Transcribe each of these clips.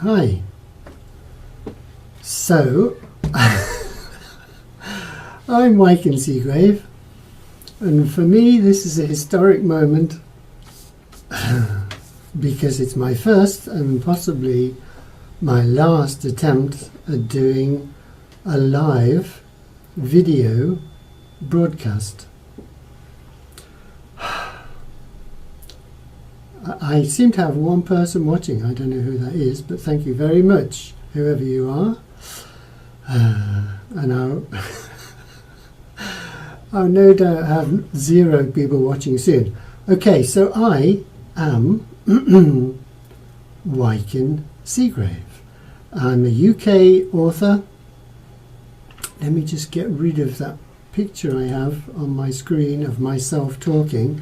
Hi. So, I'm Wyken Seagraves, and for me this is a historic moment because it's my first and possibly my last attempt at doing a live video broadcast. I seem to have one person watching. I don't know who that is, but thank you very much, whoever you are. And I'll no doubt have 0 people watching soon. Okay, so I am Wyken Seagraves. I'm a UK author. Let me just get rid of that picture I have on my screen of myself talking.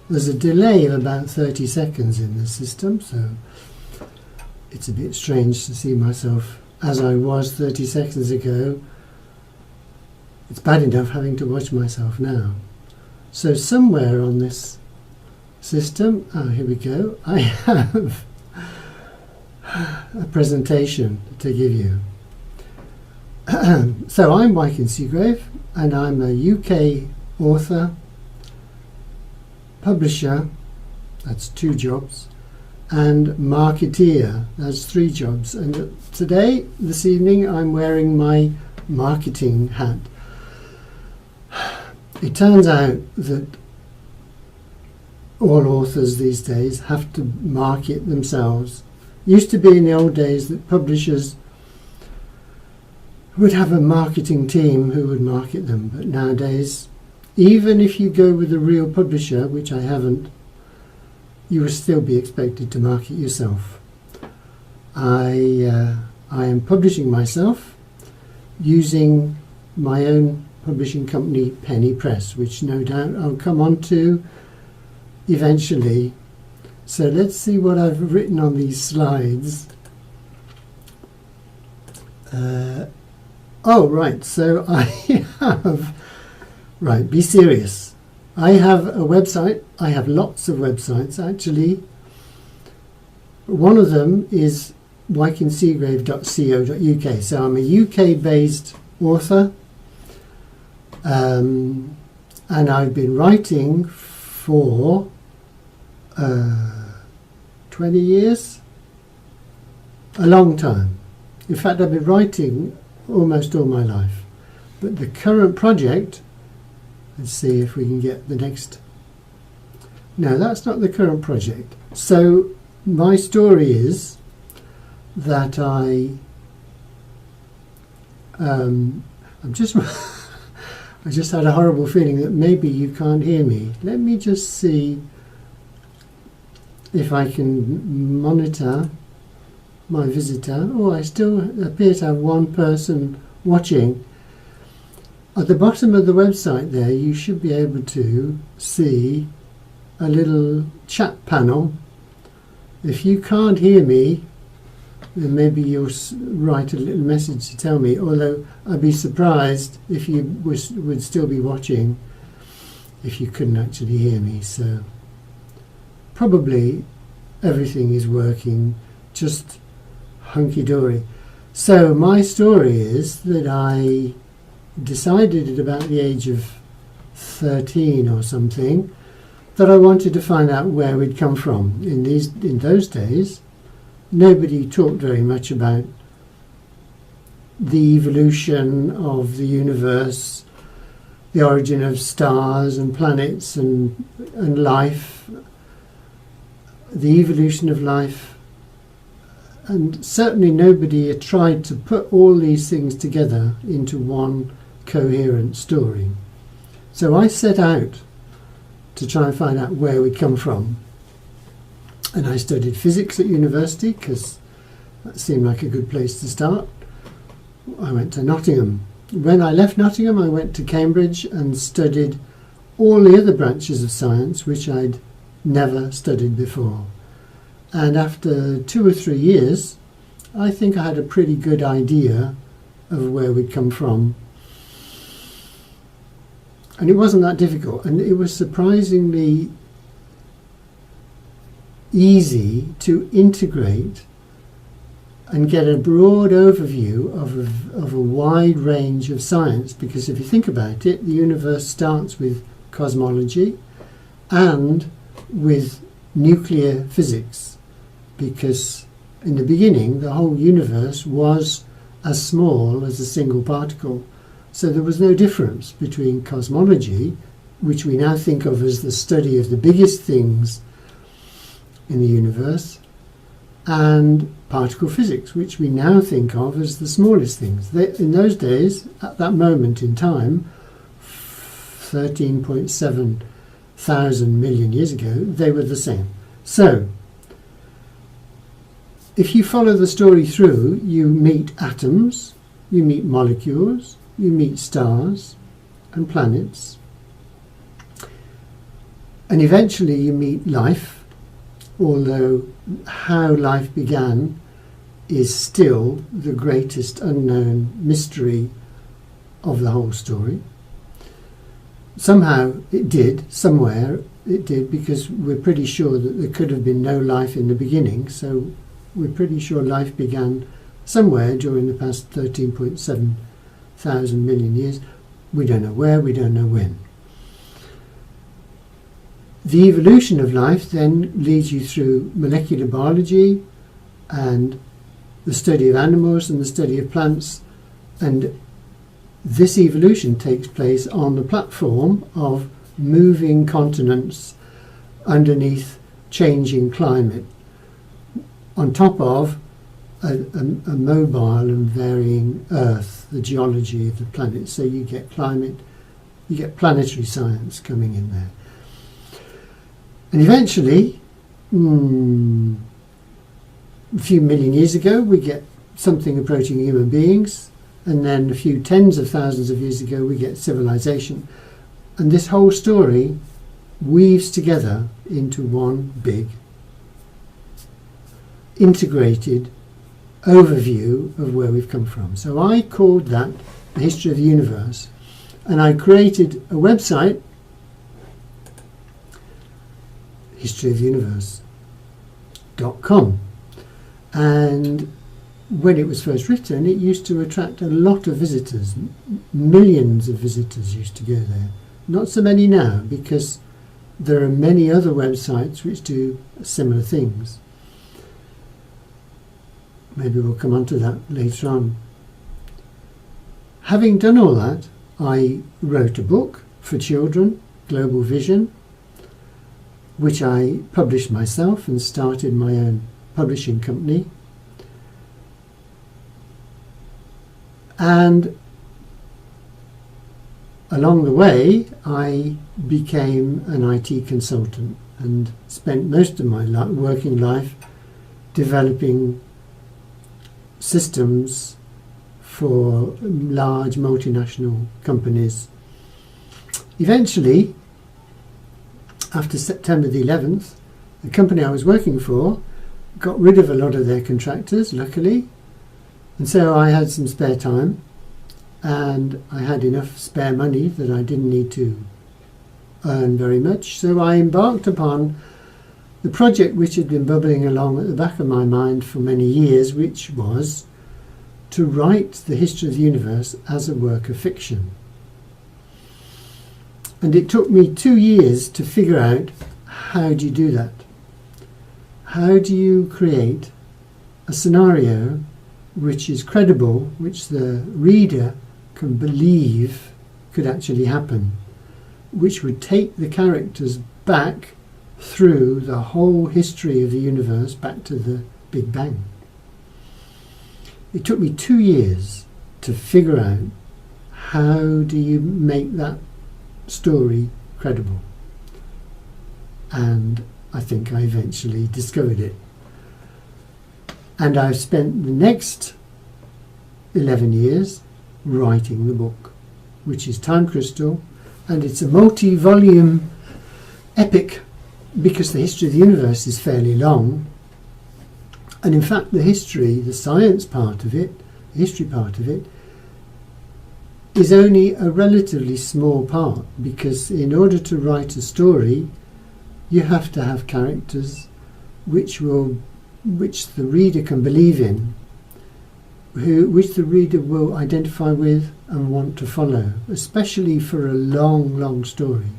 There's a delay of about 30 seconds in the system, so it's a bit strange to see myself as I was 30 seconds ago. It's bad enough having to watch myself now. So somewhere on this system, here we go, I have a presentation to give you. So I'm Wyken Seagraves, and I'm a UK author, publisher, that's 2 jobs, and marketeer, that's 3 jobs. And today, this evening, I'm wearing my marketing hat. It turns out that all authors these days have to market themselves. Used to be in the old days that publishers would have a marketing team who would market them, but nowadays, even if you go with a real publisher, which I haven't, you will still be expected to market yourself. I am publishing myself using my own publishing company, Penny Press, which no doubt I'll come on to eventually. So let's see what I've written on these slides. Oh, right, so I have... Right, be serious. I have a website. I have lots of websites, actually. One of them is wykenseagraves.co.uk. So I'm a UK-based author, and I've been writing for 20 years, a long time. In fact, I've been writing almost all my life. But the current project, let's see if we can get the next. No, that's not the current project. So my story is that I just I just had a horrible feeling that maybe you can't hear me. Let me just see if I can monitor my visitor. Oh, I still appear to have one person watching. At the bottom of the website there, you should be able to see a little chat panel. If you can't hear me, then maybe you'll write a little message to tell me, although I'd be surprised if you would still be watching if you couldn't actually hear me. So probably everything is working just hunky-dory. So my story is that I decided at about the age of 13 or something that I wanted to find out where we'd come from. In those days, nobody talked very much about the evolution of the universe, the origin of stars and planets and life, the evolution of life. And certainly nobody had tried to put all these things together into one coherent story. So I set out to try and find out where we'd come from. And I studied physics at university because that seemed like a good place to start. I went to Nottingham. When I left Nottingham, I went to Cambridge and studied all the other branches of science which I'd never studied before. And after 2 or 3 years, I think I had a pretty good idea of where we'd come from. And it wasn't that difficult, and it was surprisingly easy to integrate and get a broad overview of a wide range of science, because if you think about it, the universe starts with cosmology and with nuclear physics, because in the beginning the whole universe was as small as a single particle. So there was no difference between cosmology, which we now think of as the study of the biggest things in the universe, and particle physics, which we now think of as the smallest things. In those days, at that moment in time, 13.7 thousand million years ago, they were the same. So, if you follow the story through, you meet atoms, you meet molecules, you meet stars and planets, and eventually you meet life, although how life began is still the greatest unknown mystery of the whole story. Somehow it did, somewhere it did, because we're pretty sure that there could have been no life in the beginning, so we're pretty sure life began somewhere during the past 13.7 thousand million years. We don't know where, we don't know when. The evolution of life then leads you through molecular biology and the study of animals and the study of plants, and this evolution takes place on the platform of moving continents underneath changing climate, on top of a mobile and varying Earth, the geology of the planet. So you get climate, you get planetary science coming in there. And eventually, a few million years ago, we get something approaching human beings, and then a few tens of thousands of years ago, we get civilization. And this whole story weaves together into one big, integrated overview of where we've come from. So I called that the history of the universe, and I created a website, historyoftheuniverse.com. And when it was first written, it used to attract a lot of visitors. Millions of visitors used to go there. Not so many now, because there are many other websites which do similar things. Maybe we'll come on to that later on. Having done all that, I wrote a book for children, Global Vision, which I published myself and started my own publishing company. And along the way, I became an IT consultant and spent most of my working life developing systems for large multinational companies. Eventually, after September the 11th, the company I was working for got rid of a lot of their contractors, luckily, and so I had some spare time, and I had enough spare money that I didn't need to earn very much. So I embarked upon the project which had been bubbling along at the back of my mind for many years, which was to write the history of the universe as a work of fiction. And it took me 2 years to figure out, how do you do that? How do you create a scenario which is credible, which the reader can believe could actually happen, which would take the characters back through the whole history of the universe, back to the Big Bang? It took me 2 years to figure out, how do you make that story credible? And I think I eventually discovered it. And I've spent the next 11 years writing the book, which is Time Crystal, and it's a multi-volume epic, because the history of the universe is fairly long. And in fact, the history, the science part of it, the history part of it, is only a relatively small part, because in order to write a story, you have to have characters which the reader can believe in, which the reader will identify with and want to follow, especially for a long, long story.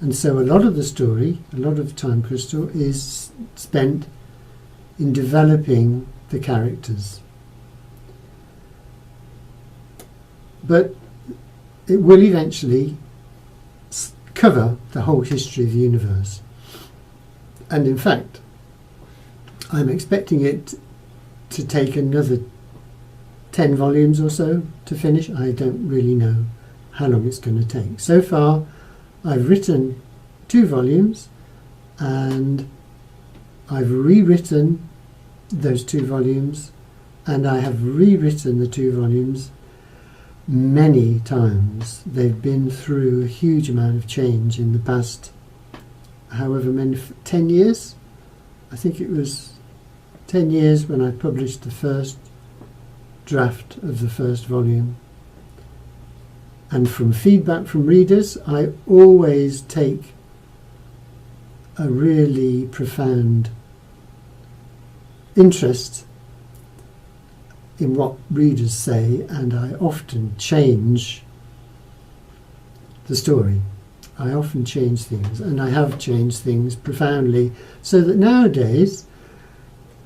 And so a lot of the story, a lot of Time Crystal, is spent in developing the characters. But it will eventually cover the whole history of the universe. And in fact, I'm expecting it to take another 10 volumes or so to finish. I don't really know how long it's going to take. So far, I've written 2 volumes, and I've rewritten those 2 volumes, and I have rewritten the 2 volumes many times. They've been through a huge amount of change in the past, however many, 10 years? I think it was 10 years when I published the first draft of the first volume. And from feedback from readers, I always take a really profound interest in what readers say, and I often change the story. I often change things, and I have changed things profoundly, so that nowadays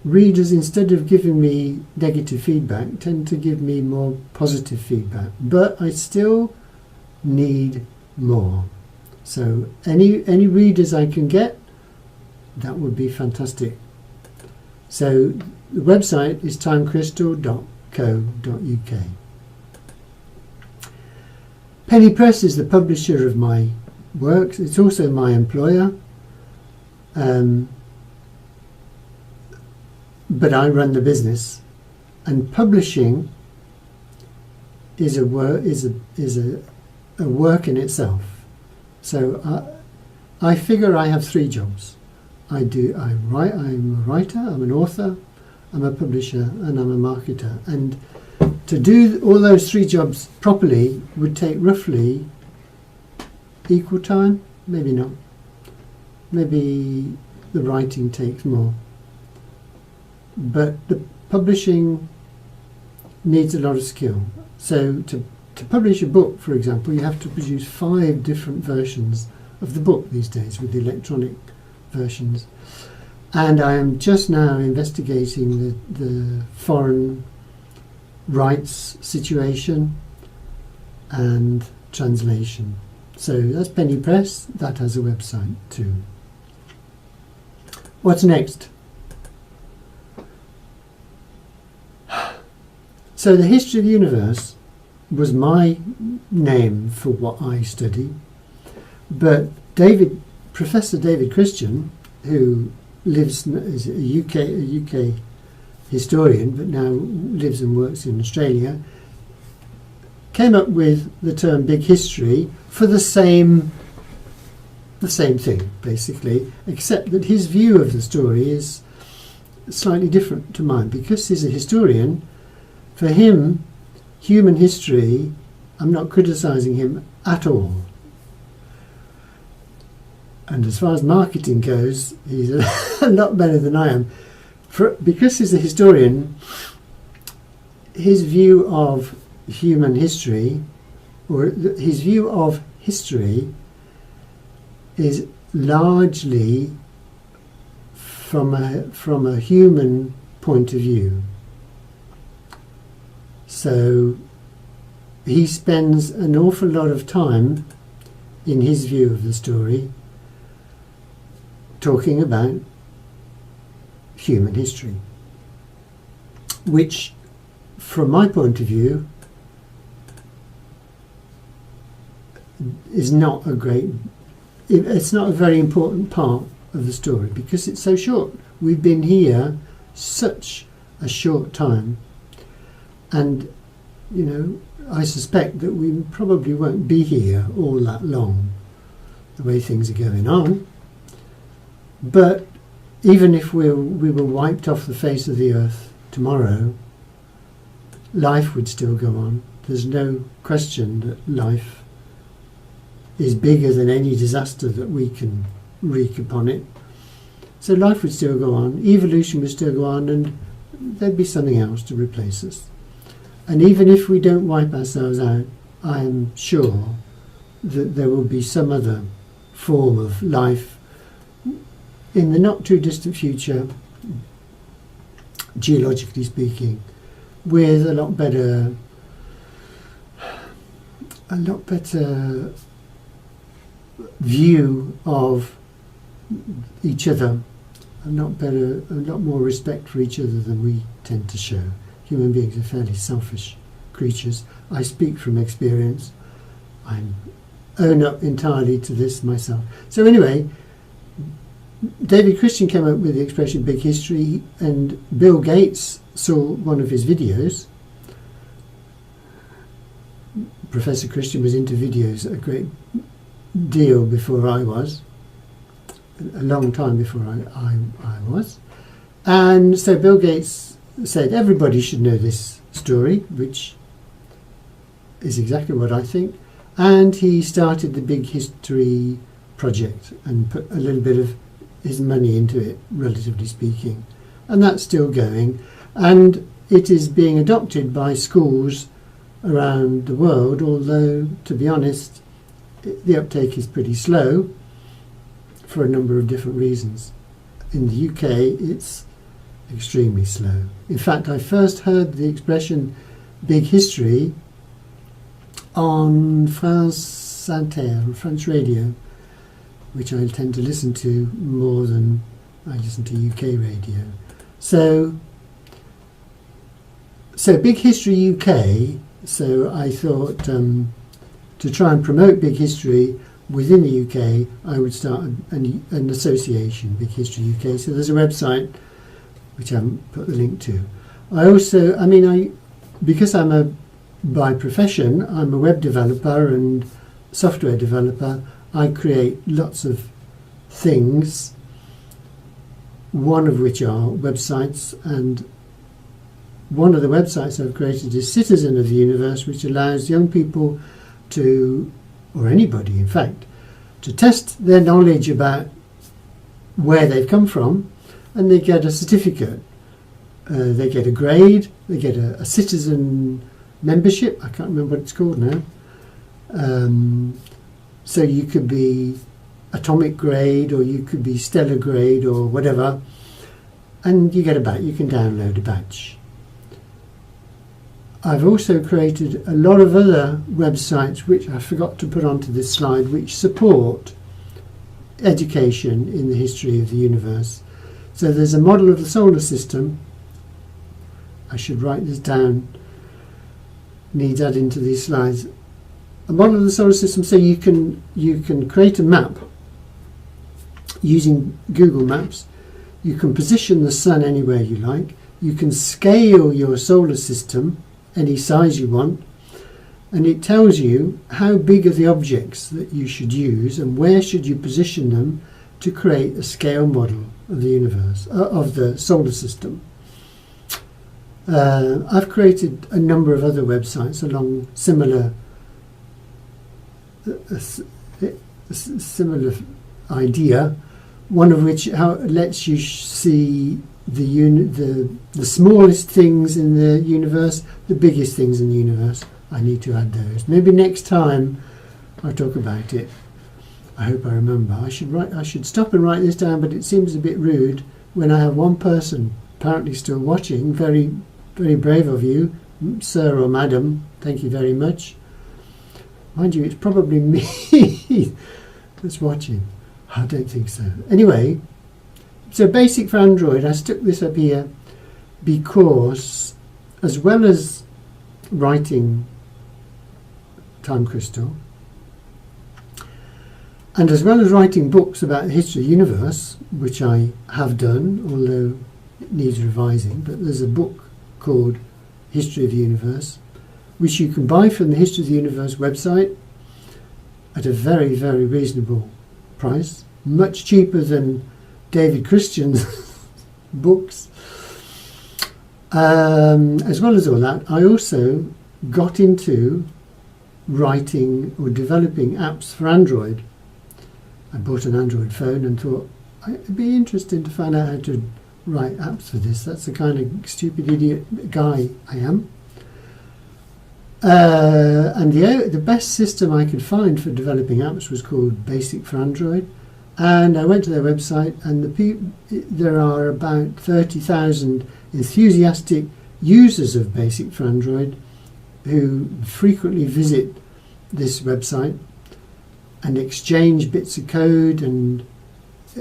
readers, instead of giving me negative feedback, tend to give me more positive feedback. But I still need more. So any readers I can get, that would be fantastic. So the website is timecrystal.co.uk. Penny Press is the publisher of my works. It's also my employer. But I run the business, and publishing is a work in itself. So I figure I have 3 jobs. I'm a writer, I'm an author, I'm a publisher, and I'm a marketer. And to do all those 3 jobs properly would take roughly equal time, maybe not. Maybe the writing takes more. But the publishing needs a lot of skill. So to publish a book, for example, you have to produce 5 different versions of the book these days with the electronic versions. And I am just now investigating the foreign rights situation and translation. So that's Penny Press. That has a website too. What's next? So the history of the universe was my name for what I study, but Professor David Christian, who is a UK historian but now lives and works in Australia, came up with the term Big History for the same thing, basically, except that his view of the story is slightly different to mine. Because he's a historian, for him, human history, I'm not criticising him at all. And as far as marketing goes, he's a lot better than I am. Because he's a historian, his view of human history, or his view of history, is largely from a human point of view. So he spends an awful lot of time, in his view of the story, talking about human history, which, from my point of view, is not it's not a very important part of the story, because it's so short. We've been here such a short time, and I suspect that we probably won't be here all that long, the way things are going on. But even if we were wiped off the face of the earth tomorrow, life would still go on. There's no question that life is bigger than any disaster that we can wreak upon it. So life would still go on, evolution would still go on, and there'd be something else to replace us. And even if we don't wipe ourselves out, I am sure that there will be some other form of life in the not too distant future, geologically speaking, with a lot better view of each other, a lot more respect for each other than we tend to show. Human beings are fairly selfish creatures. I speak from experience. I own up entirely to this myself. So anyway, David Christian came up with the expression big history, and Bill Gates saw one of his videos. Professor Christian was into videos a great deal before I was, a long time before I was. And so Bill Gates said everybody should know this story, which is exactly what I think. And he started the Big History project and put a little bit of his money into it, relatively speaking. And that's still going. And it is being adopted by schools around the world, although, to be honest, the uptake is pretty slow for a number of different reasons. In the UK, it's extremely slow. In fact, I first heard the expression big history on France Inter, French radio, which I tend to listen to more than I listen to UK radio. So Big History UK, so I thought to try and promote Big History within the UK, I would start an association, Big History UK. So there's a website, which I haven't put the link to. Because by profession, I'm a web developer and software developer. I create lots of things, one of which are websites, and one of the websites I've created is Citizen of the Universe, which allows young people to, or anybody in fact, to test their knowledge about where they've come from, and they get a certificate. They get a grade, they get a citizen membership, I can't remember what it's called now. So you could be atomic grade, or you could be stellar grade, or whatever, and you get a badge. You can download a badge. I've also created a lot of other websites which I forgot to put onto this slide, which support education in the history of the universe. So there's a model of the solar system. I should write this down. Needs adding to these slides. A model of the solar system, so you can create a map using Google Maps. You can position the sun anywhere you like. You can scale your solar system any size you want, and it tells you how big are the objects that you should use and where should you position them to create a scale model of the universe, of the solar system. I've created a number of other websites along similar idea, one of which lets you see the smallest things in the universe, the biggest things in the universe. I need to add those. Maybe next time I talk about it. I hope I remember. I should stop and write this down, but it seems a bit rude when I have one person apparently still watching. Very, very brave of you, sir or madam. Thank you very much. Mind you, it's probably me that's watching. I don't think so. Anyway, so basic for Android, I stuck this up here because, as well as writing Time Crystal, and as well as writing books about the history of the universe, which I have done, although it needs revising, but there's a book called History of the Universe, which you can buy from the History of the Universe website at a very, very reasonable price, much cheaper than David Christian's books. As well as all that, I also got into writing or developing apps for Android. I bought an Android phone and thought it'd be interesting to find out how to write apps for this. That's the kind of stupid idiot guy I am. And the best system I could find for developing apps was called Basic for Android. And I went to their website, and there are about 30,000 enthusiastic users of Basic for Android who frequently visit this website and exchange bits of code and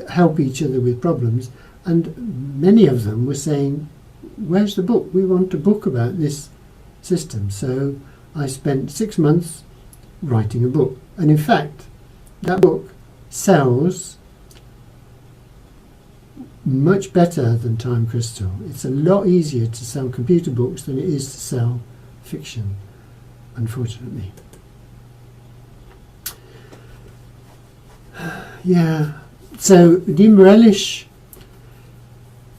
help each other with problems. And many of them were saying, where's the book? We want a book about this system. So I spent 6 months writing a book. And in fact, that book sells much better than Time Crystal. It's a lot easier to sell computer books than it is to sell fiction, unfortunately. Yeah, so demorelish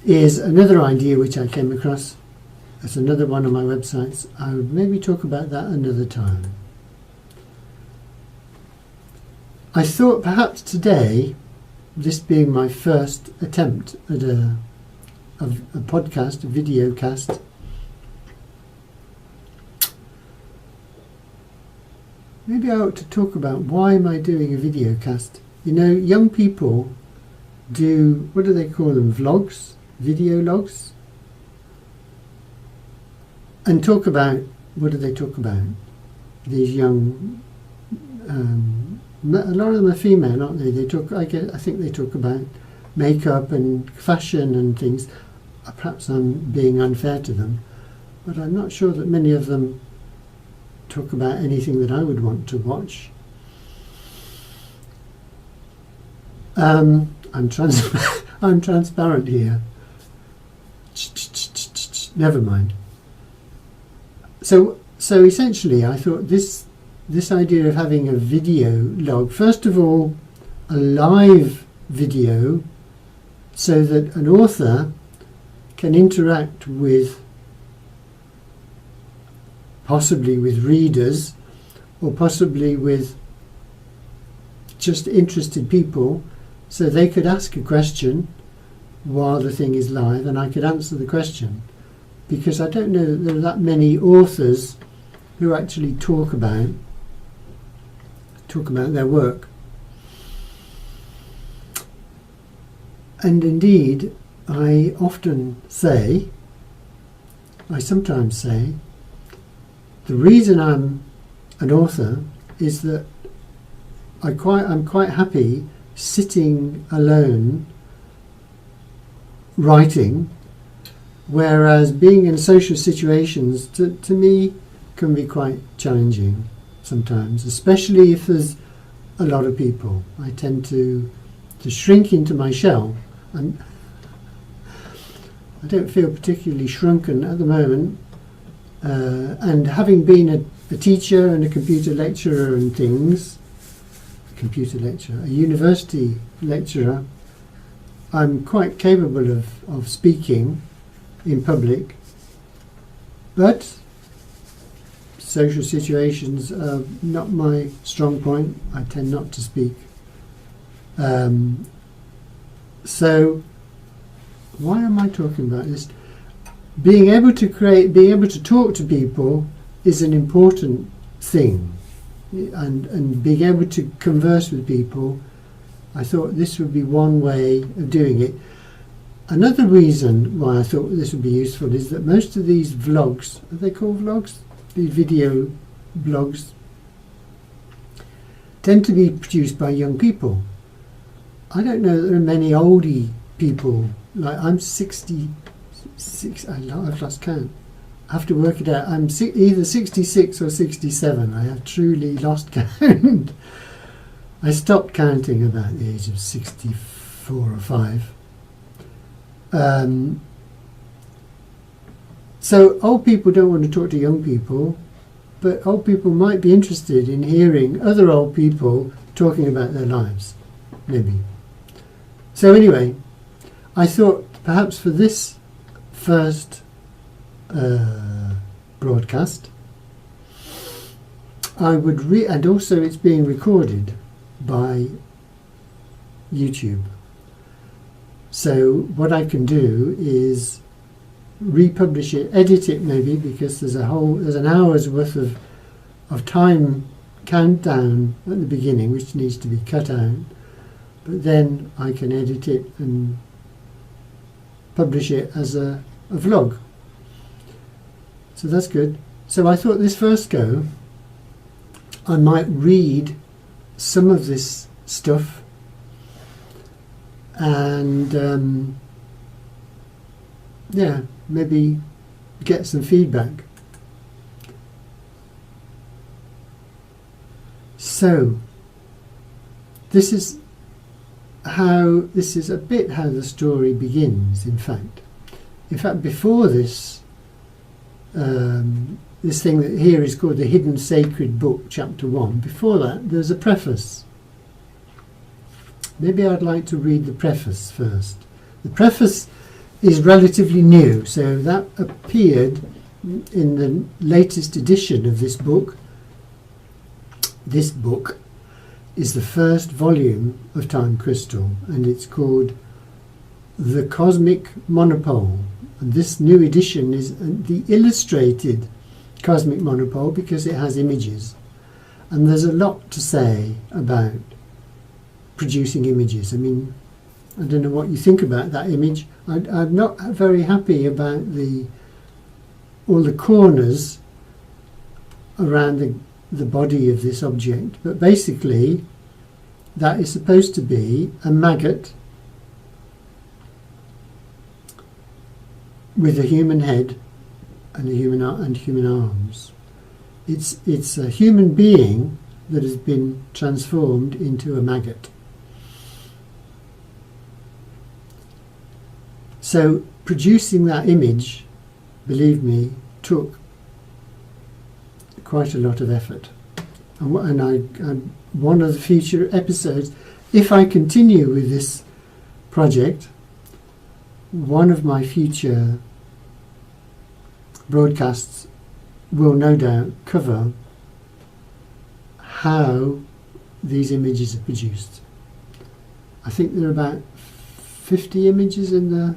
is another idea which I came across. It's another one of my websites. I would maybe talk about that another time. I thought perhaps today, this being my first attempt at a podcast, a video cast, maybe I ought to talk about why am I doing a video cast. You know, young people do, what do they call them, vlogs, video logs, and talk about, what do they talk about? These young, a lot of them are female, aren't they? They talk. I think they talk about makeup and fashion and things. Perhaps I'm being unfair to them, but I'm not sure that many of them talk about anything that I would want to watch. I'm transparent here. Never mind. So essentially, I thought this idea of having a video log, first of all, a live video, so that an author can interact with, possibly with readers, or possibly with just interested people, so they could ask a question while the thing is live and I could answer the question. Because I don't know that there are that many authors who actually talk about their work. And indeed, I sometimes say, the reason I'm an author is that I'm quite happy sitting alone writing, whereas being in social situations to me can be quite challenging sometimes, especially if there's a lot of people. I tend to shrink into my shell, and I don't feel particularly shrunken at the moment, and having been a teacher and a computer lecturer and things, a university lecturer, I'm quite capable of speaking in public, but social situations are not my strong point. I tend not to speak. So why am I talking about this? Being able to talk to people is an important thing, and being able to converse with people, I thought this would be one way of doing it. Another reason why I thought this would be useful is that most of these vlogs, are they called vlogs? These video blogs tend to be produced by young people. I don't know that there are many oldie people. Like, I'm 66, I've lost count. I have to work it out. I'm either 66 or 67. I have truly lost count. I stopped counting about the age of 64 or 5. So old people don't want to talk to young people, but old people might be interested in hearing other old people talking about their lives, maybe. So anyway, I thought perhaps for this first broadcast, I would and also it's being recorded by YouTube. So what I can do is republish it, edit it maybe, because there's an hour's worth of time countdown at the beginning which needs to be cut out, but then I can edit it and publish it as a vlog. So that's good. So I thought this first go I might read some of this stuff and yeah, maybe get some feedback. So this is a bit how the story begins. In fact, before this, this thing that here is called the Hidden Sacred Book, Chapter 1. Before that, there's a preface. Maybe I'd like to read the preface first. The preface is relatively new, so that appeared in the latest edition of this book. This book is the first volume of Time Crystal, and it's called The Cosmic Monopole. And this new edition is the illustrated Cosmic Monopole because it has images. And there's a lot to say about producing images. I mean, I don't know what you think about that image. I'm not very happy about all the corners around the body of this object, but basically that is supposed to be a maggot with a human head and human arms. It's a human being that has been transformed into a maggot. So producing that image, believe me, took quite a lot of effort. And one of the future episodes, if I continue with this project, one of my future broadcasts will no doubt cover how these images are produced. I think there are about 50 images in the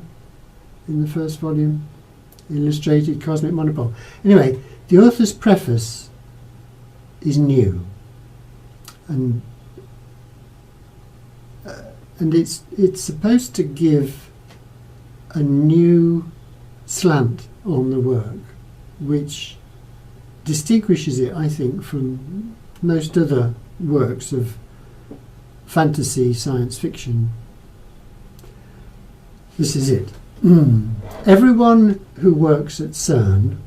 first volume, illustrated Cosmic Monopole. Anyway, the author's preface is new, and it's supposed to give a new slant on the work, which distinguishes it, I think, from most other works of fantasy science fiction. This is it. Everyone who works at CERN,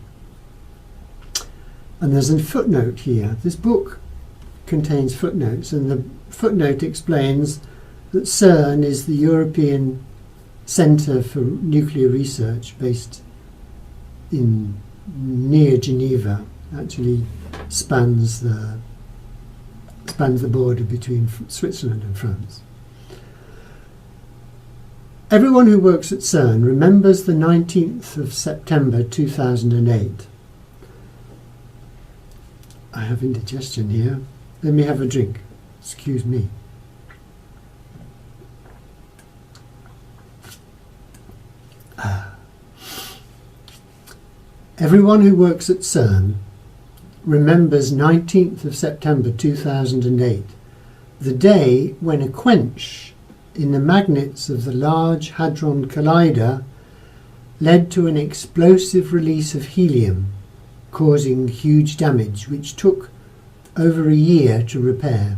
and there's a footnote here. This book contains footnotes, and the footnote explains that CERN is the European Centre for Nuclear Research based near Geneva. Actually spans the border between Switzerland and France. Everyone who works at CERN remembers the 19th of September 2008. I have indigestion here. Let me have a drink. Excuse me. Everyone who works at CERN remembers 19th of September 2008, the day when a quench in the magnets of the Large Hadron Collider led to an explosive release of helium, causing huge damage, which took over a year to repair.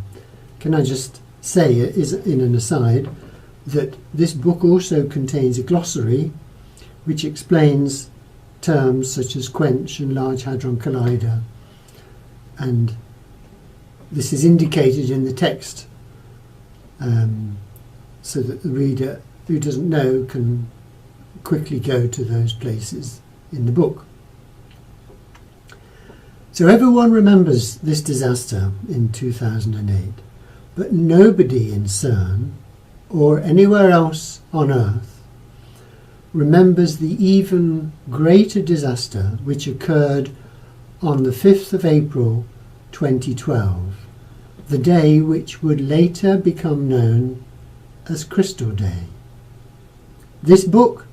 Can I just say, in an aside, that this book also contains a glossary which explains terms such as quench and Large Hadron Collider, and this is indicated in the text, so that the reader who doesn't know can quickly go to those places in the book. So everyone remembers this disaster in 2008, but nobody in CERN or anywhere else on Earth remembers the even greater disaster which occurred on the 5th of April 2012, the day which would later become known as Crystal Day. This book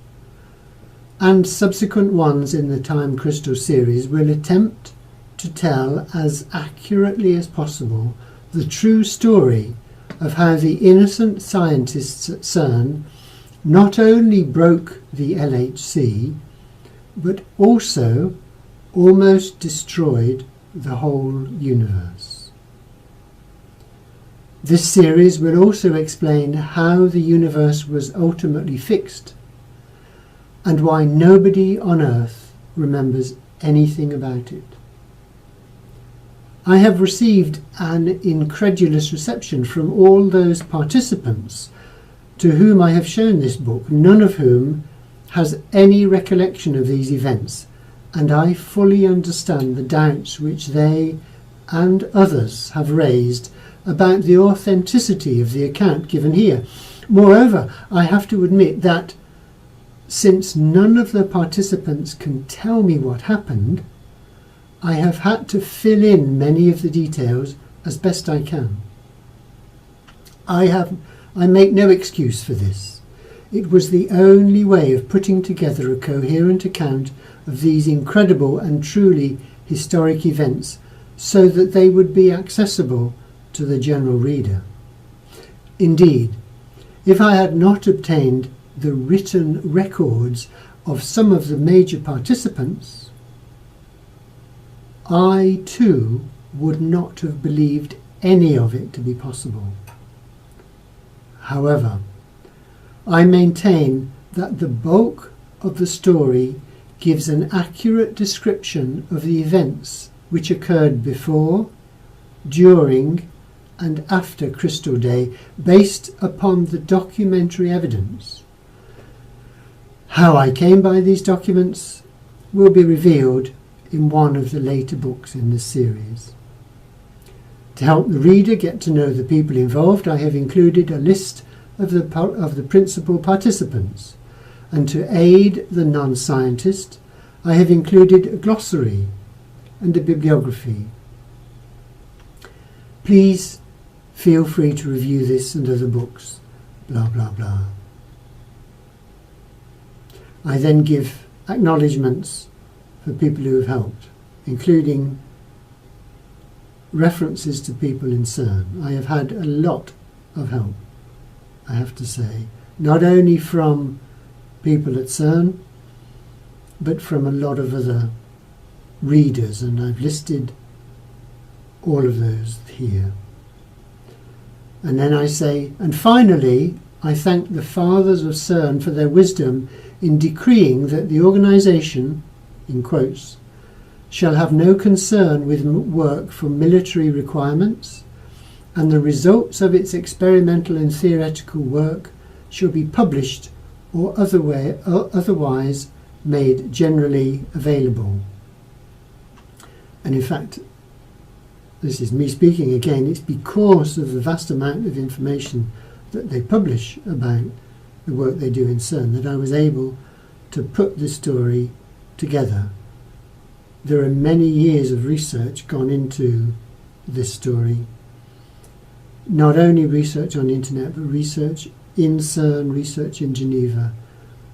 and subsequent ones in the Time Crystal series will attempt to tell as accurately as possible the true story of how the innocent scientists at CERN not only broke the LHC, but also almost destroyed the whole universe. This series will also explain how the universe was ultimately fixed and why nobody on Earth remembers anything about it. I have received an incredulous reception from all those participants to whom I have shown this book, none of whom has any recollection of these events, and I fully understand the doubts which they and others have raised about the authenticity of the account given here. Moreover, I have to admit that since none of the participants can tell me what happened, I have had to fill in many of the details as best I can. I make no excuse for this. It was the only way of putting together a coherent account of these incredible and truly historic events so that they would be accessible to the general reader. Indeed, if I had not obtained the written records of some of the major participants, I too would not have believed any of it to be possible. However, I maintain that the bulk of the story gives an accurate description of the events which occurred before, during, and after Crystal Day, based upon the documentary evidence. How I came by these documents will be revealed in one of the later books in this series. To help the reader get to know the people involved, I have included a list of the principal participants, and to aid the non-scientist, I have included a glossary and a bibliography. Please feel free to review this and other books, blah blah blah. I then give acknowledgments for people who have helped, including references to people in CERN. I have had a lot of help, I have to say, not only from people at CERN, but from a lot of other readers, and I've listed all of those here. And then I say, and finally, I thank the fathers of CERN for their wisdom in decreeing that the organisation, in quotes, shall have no concern with work for military requirements, and the results of its experimental and theoretical work shall be published or otherwise made generally available. And in fact, this is me speaking again, it's because of the vast amount of information that they publish about the work they do in CERN that I was able to put this story together. There are many years of research gone into this story. Not only research on the internet, but research in CERN, research in Geneva,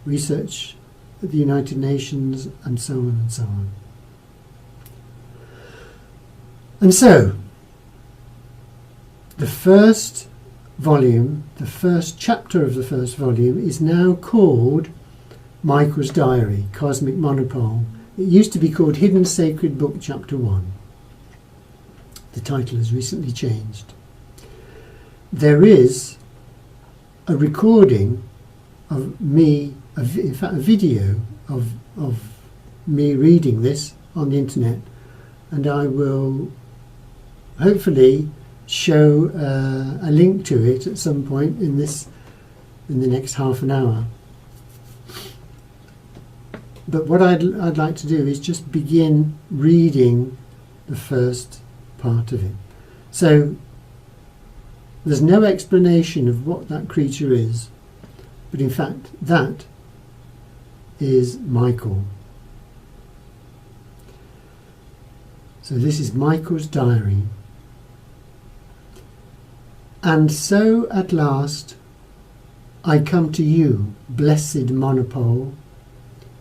research at the United Nations, and so on and so on. And so, the first volume, the first chapter of the first volume, is now called Michael's Diary, Cosmic Monopole. It used to be called Hidden Sacred Book Chapter 1. The title has recently changed. There is a recording of me, in fact a video of me reading this on the internet, and I will hopefully show a link to it at some point in the next half an hour. But what I'd like to do is just begin reading the first part of it. So there's no explanation of what that creature is, but in fact that is Michael. So this is Michael's diary. And so at last I come to you, blessed monopole,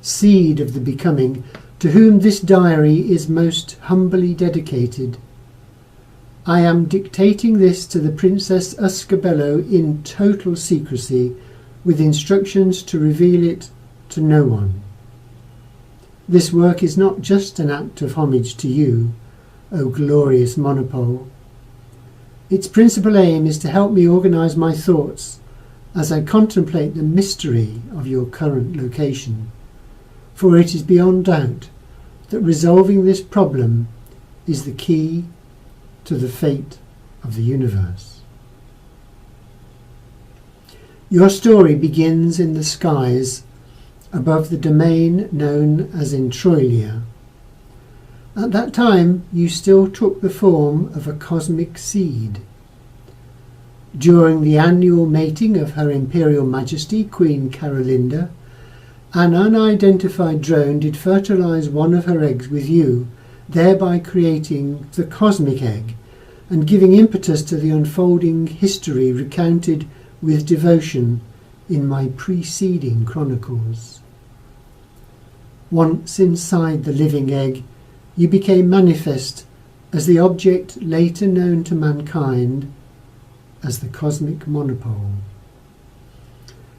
seed of the becoming, to whom this diary is most humbly dedicated. I am dictating this to the Princess Uscabello in total secrecy, with instructions to reveal it to no one. This work is not just an act of homage to you, O glorious monopole. Its principal aim is to help me organise my thoughts as I contemplate the mystery of your current location, for it is beyond doubt that resolving this problem is the key to the fate of the universe. Your story begins in the skies above the domain known as Entroilia. At that time you still took the form of a cosmic seed. During the annual mating of Her Imperial Majesty Queen Carolinda, an unidentified drone did fertilise one of her eggs with you, thereby creating the cosmic egg and giving impetus to the unfolding history recounted with devotion in my preceding chronicles. Once inside the living egg, you became manifest as the object later known to mankind as the cosmic monopole.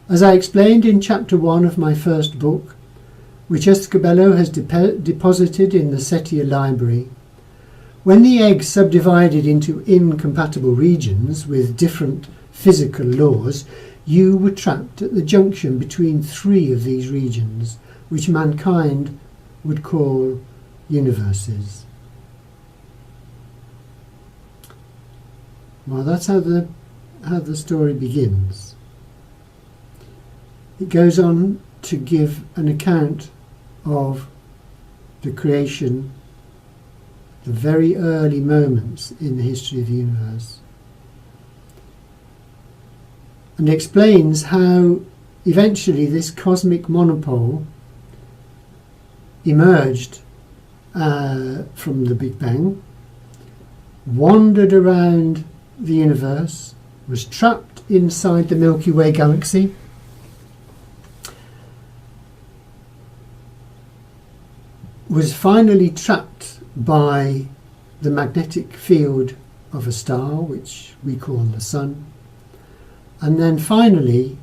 As I explained in chapter 1 of my first book, which Uscabello has deposited in the Setia Library, when the egg subdivided into incompatible regions with different physical laws, you were trapped at the junction between 3 of these regions, which mankind would call universes. Well, that's how the story begins. It goes on to give an account of the creation, the very early moments in the history of the universe, and explains how eventually this cosmic monopole emerged from the Big Bang, wandered around the universe, was trapped inside the Milky Way galaxy, was finally trapped by the magnetic field of a star, which we call the Sun, and then finally,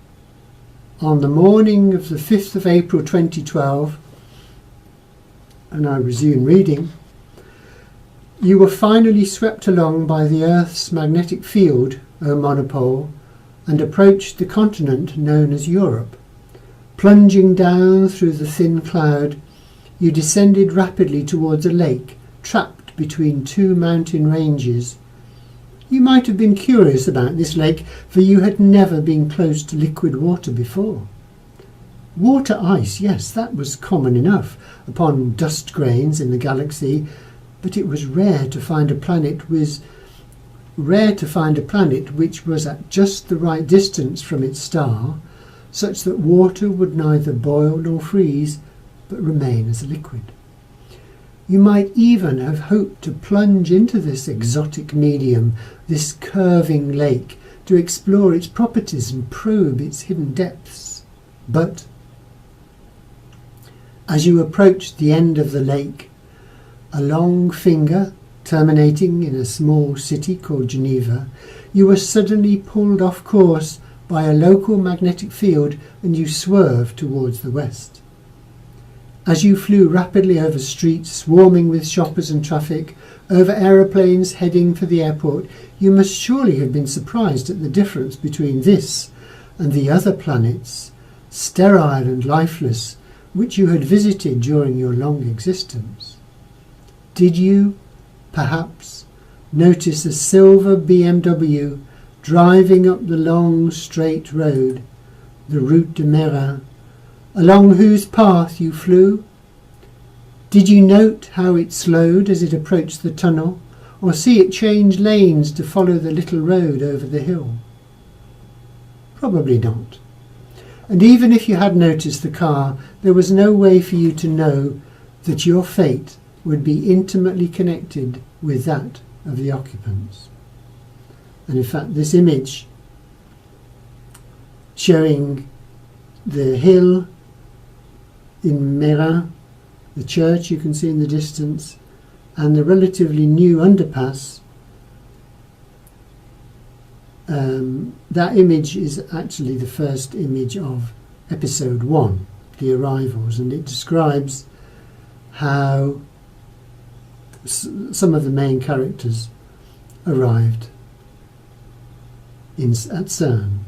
on the morning of the 5th of April 2012, and I resume reading, you were finally swept along by the Earth's magnetic field, O monopole, and approached the continent known as Europe. Plunging down through the thin cloud, you descended rapidly towards a lake, trapped between 2 mountain ranges. You might have been curious about this lake, for you had never been close to liquid water before. Water ice, yes, that was common enough upon dust grains in the galaxy, but it was rare to find a planet which was at just the right distance from its star, such that water would neither boil nor freeze, but remain as a liquid. You might even have hoped to plunge into this exotic medium, this curving lake, to explore its properties and probe its hidden depths. But as you approached the end of the lake, a long finger terminating in a small city called Geneva, you were suddenly pulled off course by a local magnetic field and you swerved towards the west. As you flew rapidly over streets swarming with shoppers and traffic, over aeroplanes heading for the airport, you must surely have been surprised at the difference between this and the other planets, sterile and lifeless, which you had visited during your long existence. Did you, perhaps, notice a silver BMW driving up the long straight road, the Route de Merin, along whose path you flew? Did you note how it slowed as it approached the tunnel, or see it change lanes to follow the little road over the hill? Probably not. And even if you had noticed the car, there was no way for you to know that your fate would be intimately connected with that of the occupants. And in fact, this image showing the hill in Mera, the church you can see in the distance, and the relatively new underpass. That image is actually the first image of episode 1, the arrivals, and it describes how some of the main characters arrived at CERN.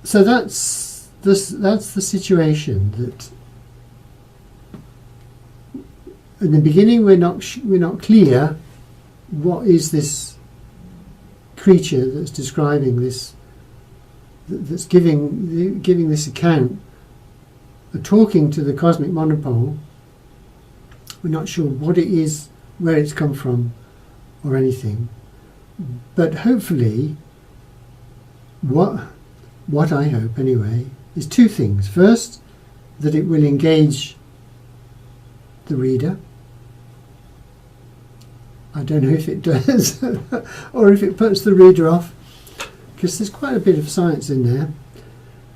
So that's the situation. That in the beginning we're not clear what is this creature that's describing this, that's giving this account, talking to the cosmic monopole. We're not sure what it is, where it's come from, or anything. But hopefully, what I hope anyway, is two things. First, that it will engage the reader. I don't know if it does, or if it puts the reader off, because there's quite a bit of science in there.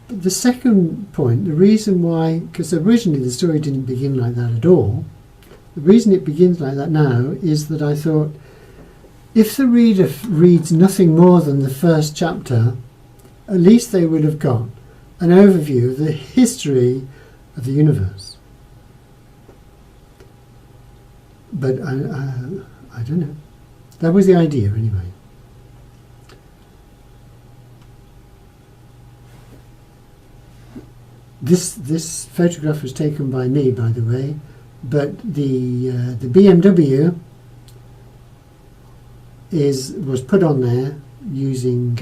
But the second point, the reason why, because originally the story didn't begin like that at all, the reason it begins like that now is that I thought, if the reader reads nothing more than the first chapter, at least they would have got an overview of the history of the universe. But I don't know. That was the idea anyway. This photograph was taken by me, by the way, but the BMW was put on there using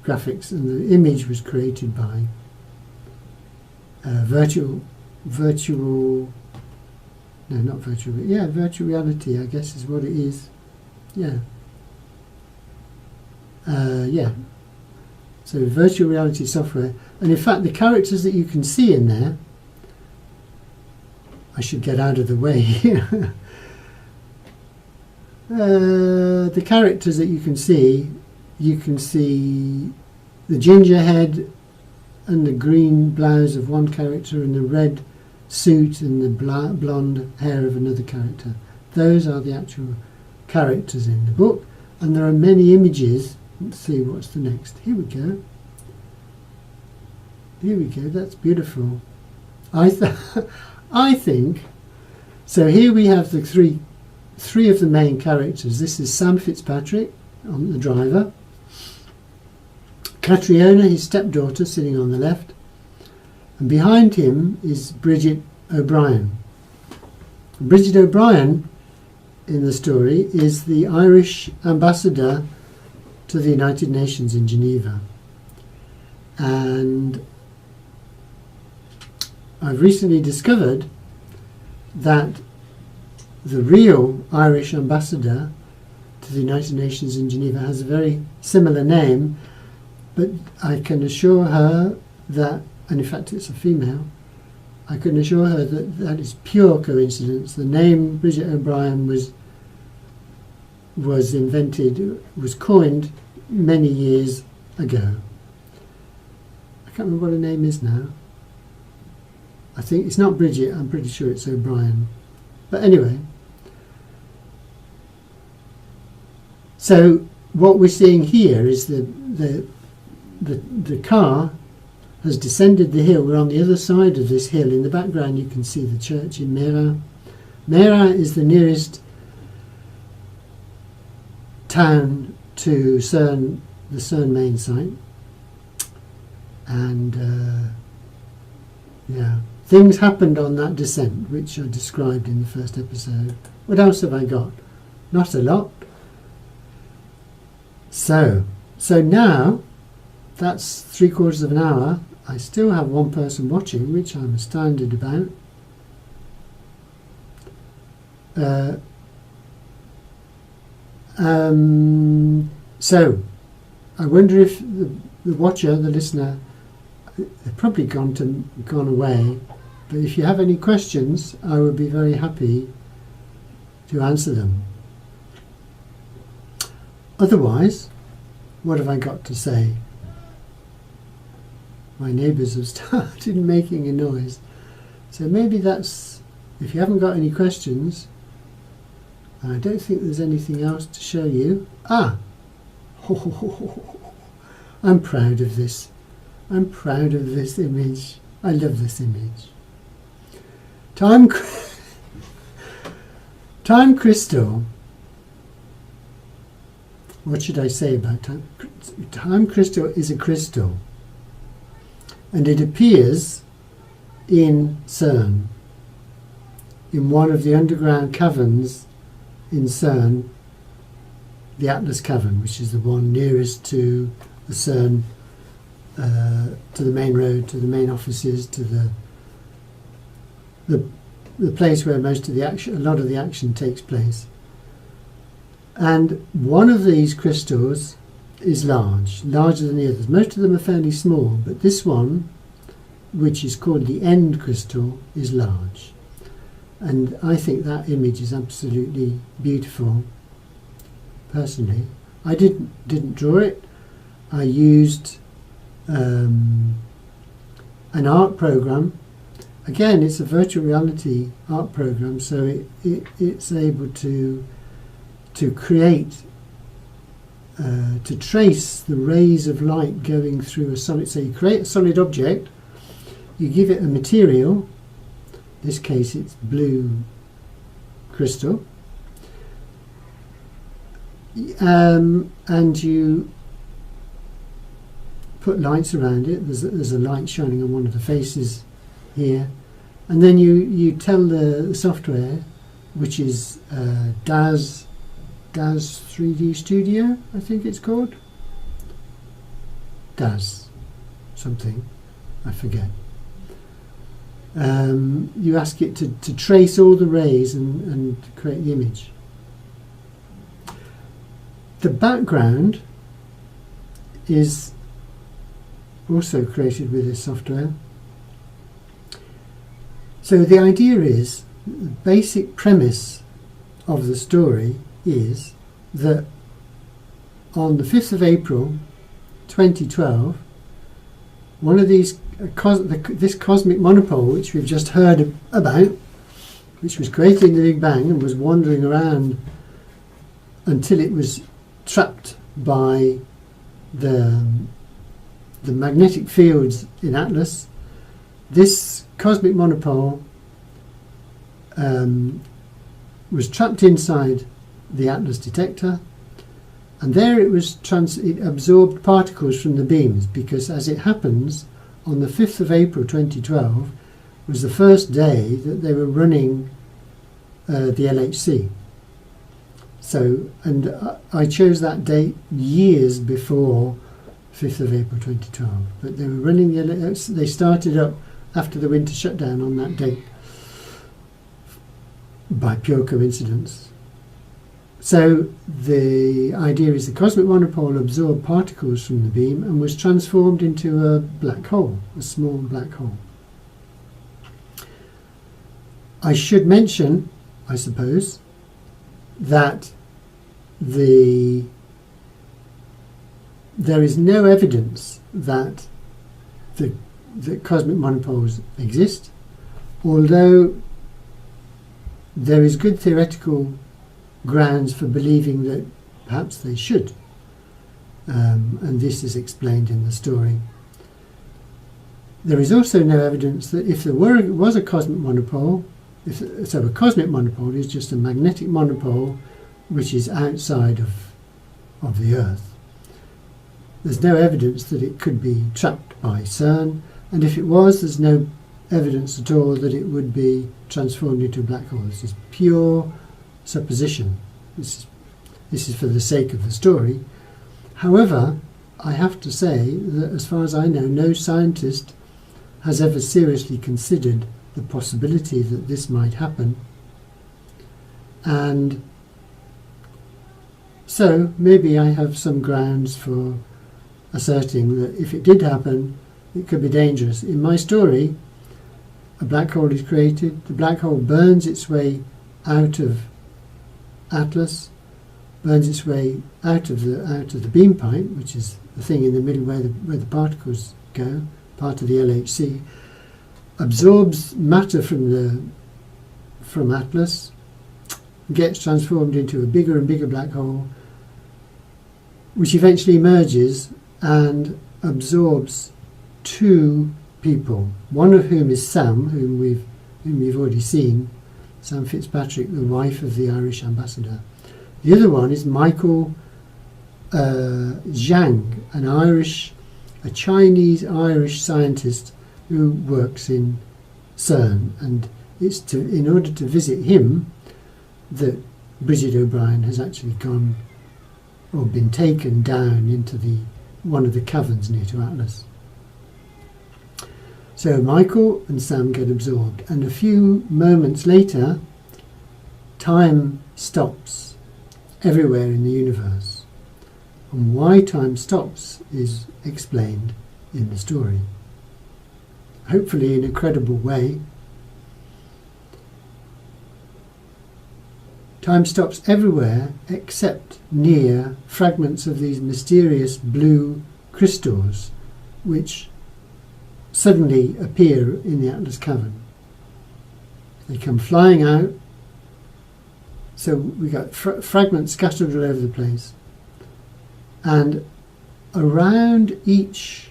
graphics, and the image was created by virtual reality, I guess is what it is. So virtual reality software, and in fact the characters that you can see in there, I should get out of the way here. The characters that you can see the ginger head and the green blouse of one character and the red suit and the blonde hair of another character. Those are the actual characters in the book, and there are many images. Let's see what's the next. Here we go, that's beautiful. I think so. Here we have the three of the main characters. This is Sam Fitzpatrick, the driver, Catriona, his stepdaughter, sitting on the left, and behind him is Bridget O'Brien. Bridget O'Brien in the story is the Irish ambassador to the United Nations in Geneva, and I've recently discovered that the real Irish ambassador to the United Nations in Geneva has a very similar name, but I can assure her that, and in fact it's a female, I can assure her that that is pure coincidence. The name Bridget O'Brien was coined many years ago. I can't remember what her name is now. I think it's not Bridget, I'm pretty sure it's O'Brien. But anyway, so what we're seeing here is the car has descended the hill. We're on the other side of this hill. In the background you can see the church in Mera. Mera is the nearest town to CERN, the CERN main site. And things happened on that descent, which I described in the first episode. What else have I got? Not a lot. So now, that's 3/4 of an hour. I still have one person watching, which I'm astounded about. So I wonder if the watcher, the listener, they've probably gone away. But if you have any questions, I would be very happy to answer them. Otherwise, what have I got to say? My neighbours have started making a noise. So maybe that's, if you haven't got any questions, I don't think there's anything else to show you. I'm proud of this. I'm proud of this image. I love this image. Time crystal. What should I say about time? Time crystal is a crystal, and it appears in CERN, in one of the underground caverns in CERN, the Atlas cavern, which is the one nearest to the CERN, to the main road, to the main offices, to the place where most of the action, a lot of the action takes place. And one of these crystals is larger than the others. Most of them are fairly small, but this one, which is called the end crystal, is large. And I think that image is absolutely beautiful. Personally, I didn't draw it. I used an art program. Again, it's a virtual reality art program, so it's able to create, to trace the rays of light going through a solid. So you create a solid object, you give it a material, in this case it's blue crystal, and you put lights around it. There's a light shining on one of the faces here, and then you tell the software, which is DAZ 3D Studio, I think it's called. DAZ something, I forget. You ask it to trace all the rays and create the image. The background is also created with this software. So the idea is, the basic premise of the story is that on the 5th of April 2012, one of these this cosmic monopole, which we've just heard about, which was created in the Big Bang and was wandering around until it was trapped by the magnetic fields in Atlas. This cosmic monopole was trapped inside the Atlas detector, and there it absorbed particles from the beams, because as it happens, on the 5th of April 2012 was the first day that they were running the LHC. So, and I chose that date years before 5th of April 2012, but they were running the LHC. They started up after the winter shutdown on that date by pure coincidence. So the idea is the cosmic monopole absorbed particles from the beam and was transformed into a black hole, a small black hole. I should mention, I suppose, that there is no evidence that the cosmic monopoles exist, although there is good theoretical grounds for believing that perhaps they should, and this is explained in the story. There is also no evidence that if there was a cosmic monopole, so a cosmic monopole is just a magnetic monopole which is outside of the Earth. There's no evidence that it could be trapped by CERN, and if it was, there's no evidence at all that it would be transformed into a black hole. This is pure supposition. This is for the sake of the story. However, I have to say that as far as I know, no scientist has ever seriously considered the possibility that this might happen. And so maybe I have some grounds for asserting that if it did happen, it could be dangerous. In my story, a black hole is created, the black hole burns its way out of Atlas, burns its way out of the beam pipe, which is the thing in the middle where the particles go, part of the LHC, absorbs matter from Atlas, gets transformed into a bigger and bigger black hole, which eventually emerges and absorbs two people, one of whom is Sam, whom we've already seen, Sam Fitzpatrick, the wife of the Irish ambassador. The other one is Michael Zhang, a Chinese-Irish scientist who works in CERN, and it's in order to visit him that Bridget O'Brien has actually gone or been taken down into one of the caverns near to Atlas. So Michael and Sam get absorbed, and a few moments later, time stops everywhere in the universe. And why time stops is explained in the story. Hopefully in a credible way. Time stops everywhere except near fragments of these mysterious blue crystals which suddenly appear in the Atlas cavern. They come flying out, so we got fragments scattered all over the place, and around each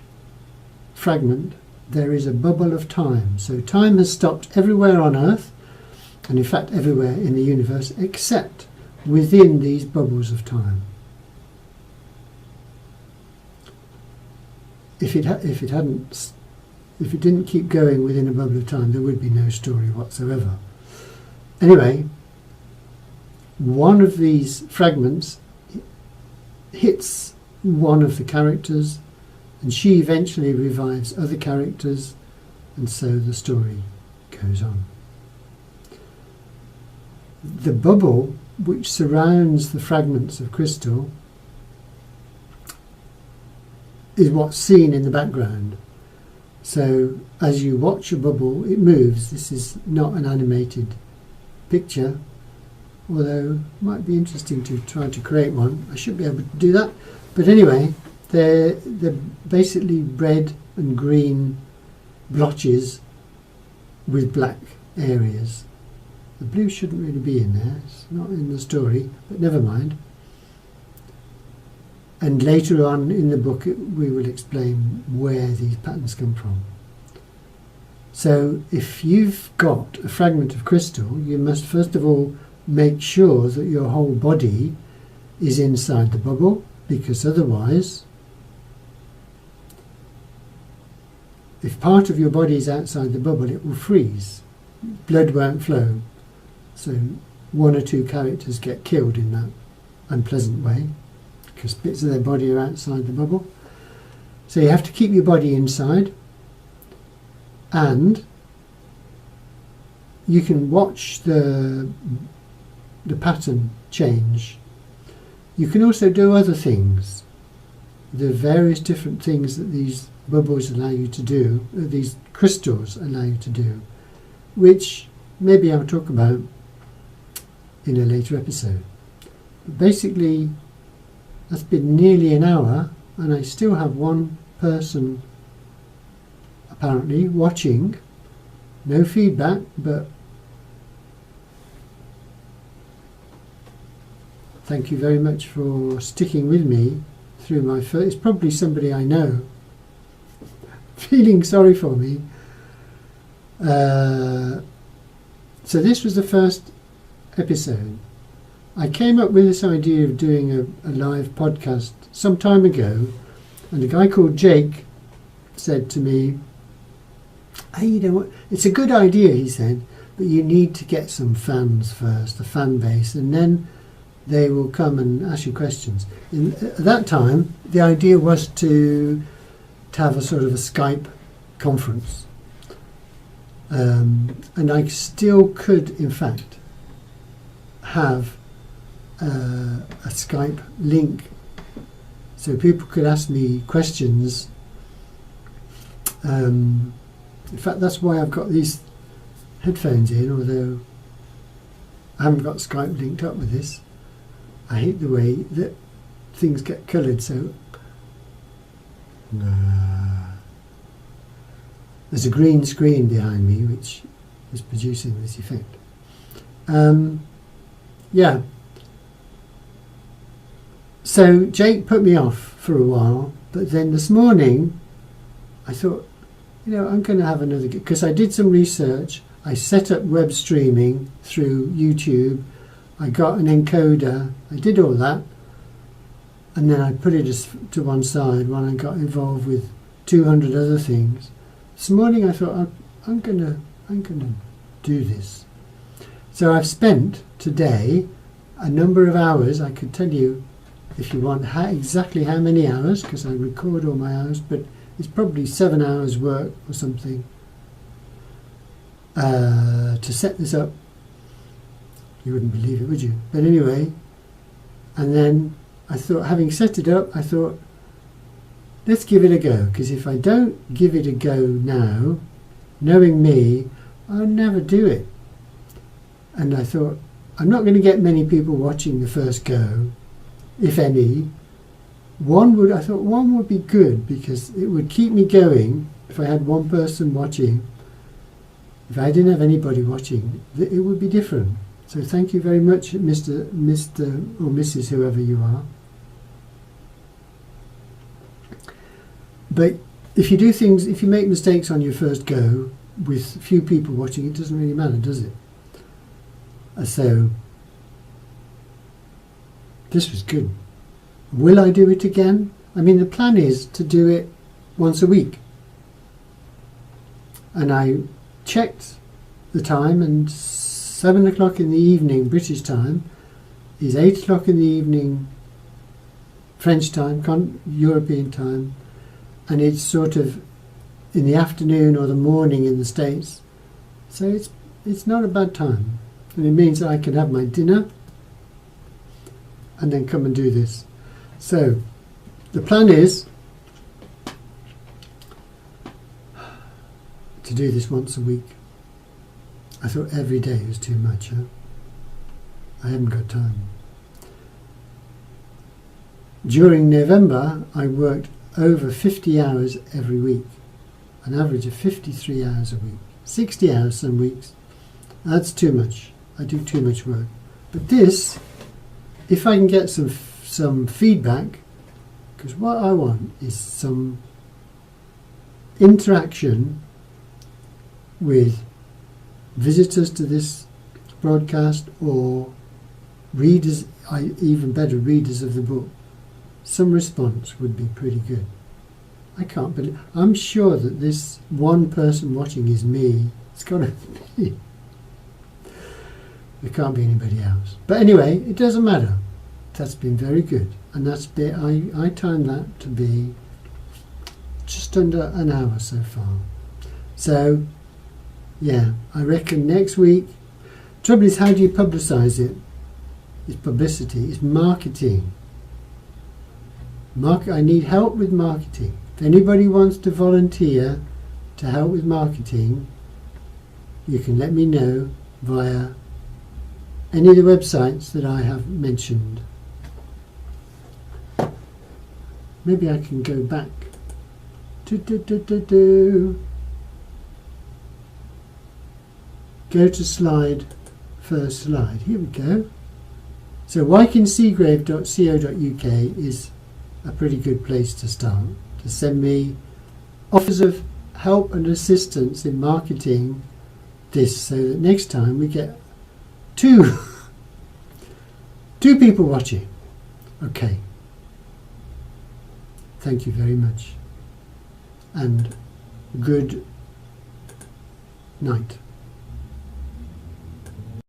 fragment there is a bubble of time. So time has stopped everywhere on Earth, and in fact everywhere in the universe, except within these bubbles of time. If it didn't keep going within a bubble of time, there would be no story whatsoever. Anyway, one of these fragments hits one of the characters, and she eventually revives other characters, and so the story goes on. The bubble which surrounds the fragments of crystal is what's seen in the background. So as you watch a bubble, it moves. This is not an animated picture, although it might be interesting to try to create one. I should be able to do that. But anyway, they're basically red and green blotches with black areas. The blue shouldn't really be in there. It's not in the story, but never mind. And later on in the book we will explain where these patterns come from. So if you've got a fragment of crystal, you must first of all make sure that your whole body is inside the bubble, because otherwise, if part of your body is outside the bubble, it will freeze. Blood won't flow. So one or two characters get killed in that unpleasant way, because bits of their body are outside the bubble. So you have to keep your body inside, and you can watch the pattern change. You can also do other things. There are various different things that these bubbles allow you to do, these crystals allow you to do, which maybe I'll talk about in a later episode. But basically, that's been nearly an hour, and I still have one person apparently watching. No feedback, but thank you very much for sticking with me through my first. It's probably somebody I know feeling sorry for me. So this was the first episode. I came up with this idea of doing a live podcast some time ago, and a guy called Jake said to me, "Hey, you know what? It's a good idea," he said, "but you need to get some fans first, a fan base, and then they will come and ask you questions." At that time, the idea was to have a sort of a Skype conference. And I still could, in fact, have a Skype link so people could ask me questions. In fact, that's why I've got these headphones in, although I haven't got Skype linked up with this. I hate the way that things get coloured, so there's a green screen behind me which is producing this effect. Yeah. So Jake put me off for a while, but then this morning I thought, I'm going to have another go, because I did some research. I set up web streaming through YouTube. I got an encoder. I did all that, and then I put it to one side while I got involved with 200 other things. This morning I thought, I'm gonna do this. So I've spent today a number of hours. I could tell you, if you want, exactly how many hours, because I record all my hours, but it's probably 7 hours work or something to set this up. You wouldn't believe it, would you? But anyway, and then I thought, having set it up, I thought, let's give it a go, because if I don't give it a go now, knowing me, I'll never do it. And I thought, I'm not going to get many people watching the first go, if any. I thought one would be good, because it would keep me going if I had one person watching. If I didn't have anybody watching, it would be different. So thank you very much, Mr. or Mrs. whoever you are. But if you make mistakes on your first go with few people watching, it doesn't really matter, does it? So this was good. Will I do it again? I mean, the plan is to do it once a week. And I checked the time, and 7 o'clock in the evening British time is 8 o'clock in the evening French time, European time, and it's sort of in the afternoon or the morning in the States. So it's not a bad time. And it means that I can have my dinner and then come and do this. So the plan is to do this once a week. I thought every day was too much. I haven't got time. During November, I worked over 50 hours every week, an average of 53 hours a week, 60 hours some weeks. That's too much. I do too much work. But this, if I can get some feedback, because what I want is some interaction with visitors to this broadcast or readers, even better, readers of the book. Some response would be pretty good. I can't believe, I'm sure that this one person watching is me. It's got to be. There can't be anybody else. But anyway, it doesn't matter. That's been very good. And I timed that to be just under an hour so far. So, yeah, I reckon next week. Trouble is, how do you publicise it? It's publicity. It's marketing. I need help with marketing. If anybody wants to volunteer to help with marketing, you can let me know via any of the websites that I have mentioned. Maybe I can go back. Go to first slide. Here we go. So wykenseagrave.co.uk is a pretty good place to start, to send me offers of help and assistance in marketing this, so that next time we get two people watching. Okay. Thank you very much. And good night.